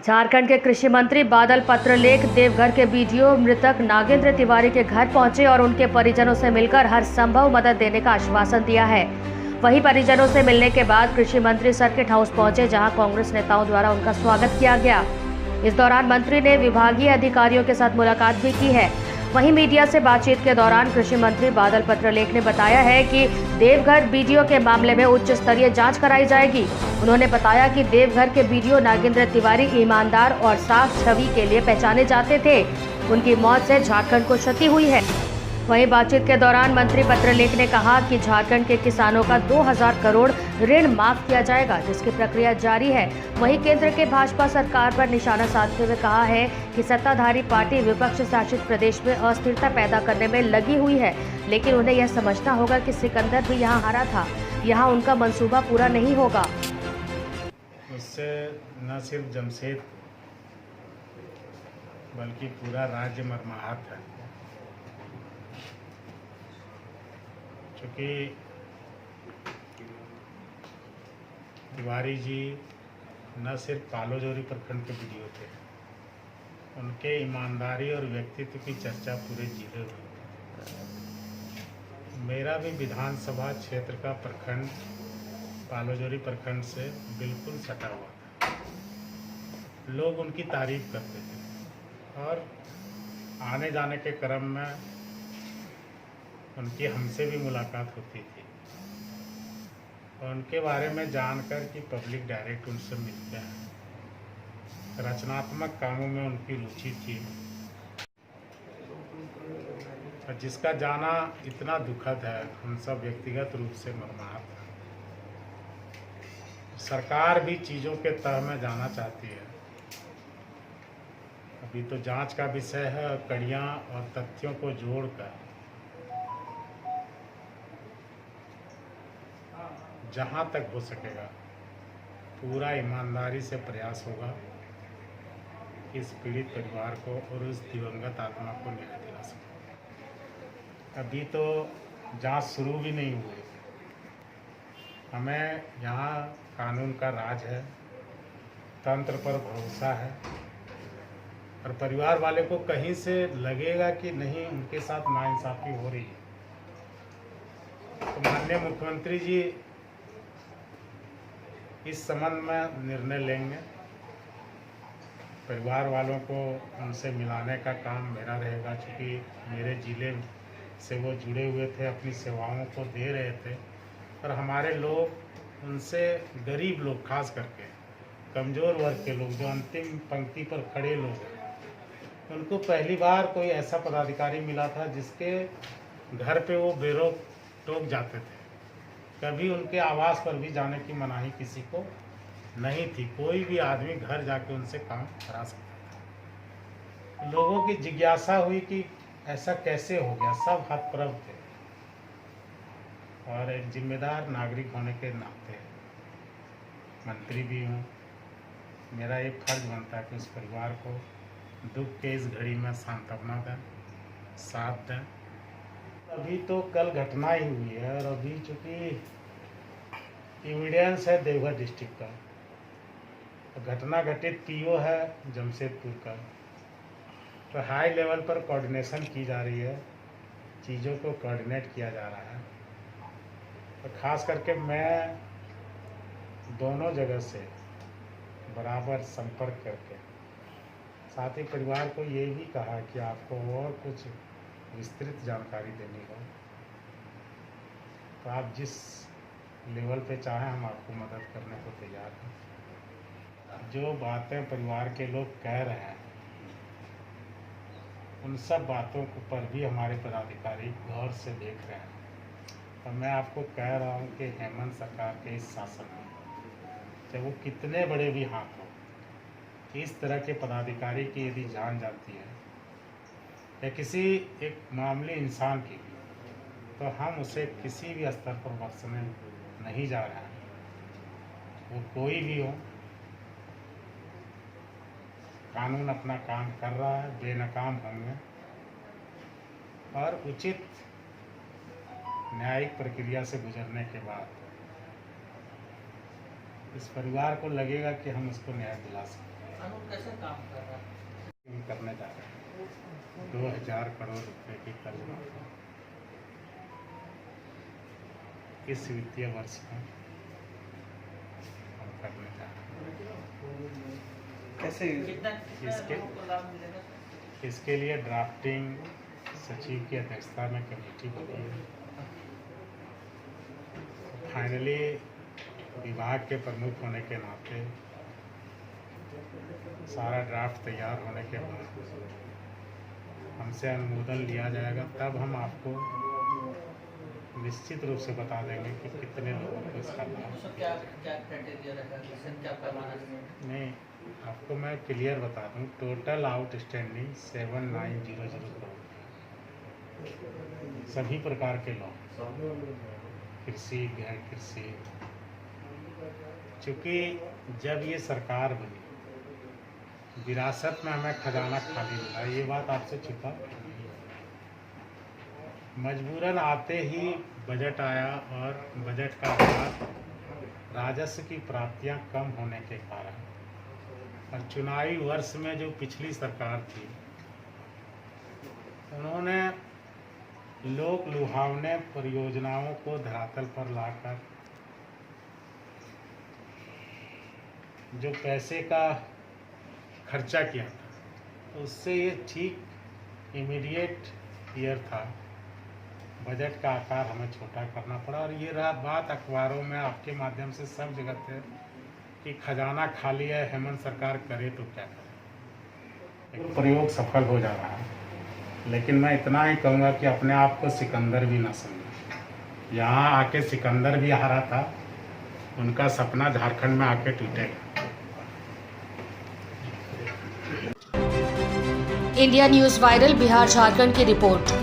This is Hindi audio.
झारखंड के कृषि मंत्री बादल पत्रलेख देवघर के बीडीओ मृतक नागेंद्र तिवारी के घर पहुंचे और उनके परिजनों से मिलकर हर संभव मदद देने का आश्वासन दिया है। वहीं परिजनों से मिलने के बाद कृषि मंत्री सर्किट हाउस पहुंचे, जहां कांग्रेस नेताओं द्वारा उनका स्वागत किया गया। इस दौरान मंत्री ने विभागीय अधिकारियों के साथ मुलाकात भी की है। वहीं मीडिया से बातचीत के दौरान कृषि मंत्री बादल पत्रलेख ने बताया है कि देवघर बीडीओ के मामले में उच्च स्तरीय जांच कराई जाएगी। उन्होंने बताया कि देवघर के बीडीओ नागेंद्र तिवारी ईमानदार और साफ छवि के लिए पहचाने जाते थे। उनकी मौत से झारखंड को क्षति हुई है। वहीं बातचीत के दौरान मंत्री पत्रलेख ने कहा कि झारखंड के किसानों का 2000 करोड़ ऋण माफ किया जाएगा, जिसकी प्रक्रिया जारी है। वहीं केंद्र के भाजपा सरकार पर निशाना साधते हुए कहा है कि सत्ताधारी पार्टी विपक्ष शासित प्रदेश में अस्थिरता पैदा करने में लगी हुई है, लेकिन उन्हें यह समझना होगा कि सिकंदर भी यहाँ हारा था। यहाँ उनका मंसूबा पूरा नहीं होगा। उससे न सिर्फ जमशेद बल्कि पूरा राज्य मर्माहत है, क्योंकि तिवारी जी न सिर्फ पालोजोरी प्रखंड के बीडीओ थे, उनके ईमानदारी और व्यक्तित्व की चर्चा पूरे जिले में। मेरा भी विधानसभा क्षेत्र का प्रखंड पालोजोरी प्रखंड से बिल्कुल सटा हुआ था। लोग उनकी तारीफ करते थे और आने जाने के क्रम में उनकी हमसे भी मुलाकात होती थी और उनके बारे में जानकर कि पब्लिक डायरेक्ट उनसे मिलते हैं। रचनात्मक कामों में उनकी रुचि थी और जिसका जाना इतना दुखद है, हम सब व्यक्तिगत रूप से मर्माहत हैं। सरकार भी चीज़ों के तह में जाना चाहती है। अभी तो जांच का विषय है और कड़ियाँ और तथ्यों को जोड़कर जहाँ तक हो सकेगा पूरा ईमानदारी से प्रयास होगा इस पीड़ित परिवार को और उस दिवंगत आत्मा को न्याय दिला सके। अभी तो जांच शुरू भी नहीं हुई। हमें यहाँ कानून का राज है, तंत्र पर भरोसा है और परिवार वाले को कहीं से लगेगा कि नहीं उनके साथ नाइंसाफ़ी हो रही है तो माननीय मुख्यमंत्री जी इस संबंध में निर्णय लेंगे। परिवार वालों को उनसे मिलाने का काम मेरा रहेगा, क्योंकि मेरे ज़िले से वो जुड़े हुए थे, अपनी सेवाओं को दे रहे थे और हमारे लोग उनसे, गरीब लोग खास करके कमज़ोर वर्ग के लोग जो अंतिम पंक्ति पर खड़े लोग हैं, उनको पहली बार कोई ऐसा पदाधिकारी मिला था जिसके घर पे वो बेरोक टोक जाते थे। कभी उनके आवास पर भी जाने की मनाही किसी को नहीं थी। कोई भी आदमी घर जाके उनसे काम करा सकता था। लोगों की जिज्ञासा हुई कि ऐसा कैसे हो गया। सब हतप्रभ थे और एक जिम्मेदार नागरिक होने के नाते मंत्री भी हूँ, मेरा एक फर्ज बनता है कि उस परिवार को दुख के इस घड़ी में सांत्वना दें, साथ दें। अभी तो कल घटना ही हुई है और अभी चूँकि एविडेंस है देवघर डिस्ट्रिक्ट का, तो घटना घटित पीओ है जमशेदपुर का, तो हाई लेवल पर कोऑर्डिनेशन की जा रही है, चीज़ों को कोऑर्डिनेट किया जा रहा है। तो खास करके मैं दोनों जगह से बराबर संपर्क करके साथ ही परिवार को ये भी कहा कि आपको और कुछ विस्तृत जानकारी देनी हो तो आप जिस लेवल पे चाहें हम आपको मदद करने को तैयार हैं। जो बातें परिवार के लोग कह रहे हैं उन सब बातों पर भी हमारे पदाधिकारी गौर से देख रहे हैं। तो मैं आपको कह रहा हूँ कि हेमंत सरकार के इस शासन में चाहे वो कितने बड़े भी हाथ हो, इस तरह के पदाधिकारी की यदि जान जाती है या किसी एक मामूली इंसान की, तो हम उसे किसी भी स्तर पर बख्शने नहीं जा रहे हैं। वो कोई भी हो, कानून अपना काम कर रहा है, बेनकाम होंगे और उचित न्यायिक प्रक्रिया से गुजरने के बाद इस परिवार को लगेगा कि हम उसको न्याय दिला सकते हैं। अनुज कैसे काम कर रहा है? हम करने जा रहे हैं 2000 करोड़ रुपए की कर्ज माफी इस वित्तीय वर्ष में हम करने जा रहे हैं। कैसे कितना इसके- लोगों को लाभ मिलेगा सर? इसके लिए ड्राफ्टिंग सचिव की अध्यक्षता में कमेटी बनी है। फाइनली विभाग के प्रमुख होने के नाते सारा ड्राफ्ट तैयार होने के बाद हमसे अनुमोदन लिया जाएगा, तब हम आपको निश्चित रूप से बता देंगे कि कितने लोगों को इसका लाभ उसका क्या क्या क्राइटेरिया रखा है? किसने क्या पैमाना है? नहीं, आपको मैं क्लियर बता दूं, टोटल आउटस्टैंडिंग 7900 करोड़ सभी प्रकार के लोन, कृषि, गैर कृषि। चूँकि जब ये सरकार बनी, विरासत में हमें खजाना खाली मिला, ये बात आपसे छुपा नहीं है। मजबूरन आते ही बजट आया और बजट का बाद राजस्व की प्राप्तियां कम होने के कारण और चुनावी वर्ष में जो पिछली सरकार थी, उन्होंने लोक लुभावने परियोजनाओं को धरातल पर लाकर जो पैसे का खर्चा किया था, तो उससे ये ठीक इमीडिएट ईयर था, बजट का आकार हमें छोटा करना पड़ा। और ये रहा बात अखबारों में आपके माध्यम से सब जगह थे कि खजाना खाली है, हेमंत सरकार करे तो क्या करे। एक प्रयोग सफल हो जा रहा है, लेकिन मैं इतना ही कहूँगा कि अपने आप को सिकंदर भी ना समझे। यहाँ आके सिकंदर भी हारा था, उनका सपना झारखंड में आके टूटेगा। India news viral Bihar Jharkhand की रिपोर्ट।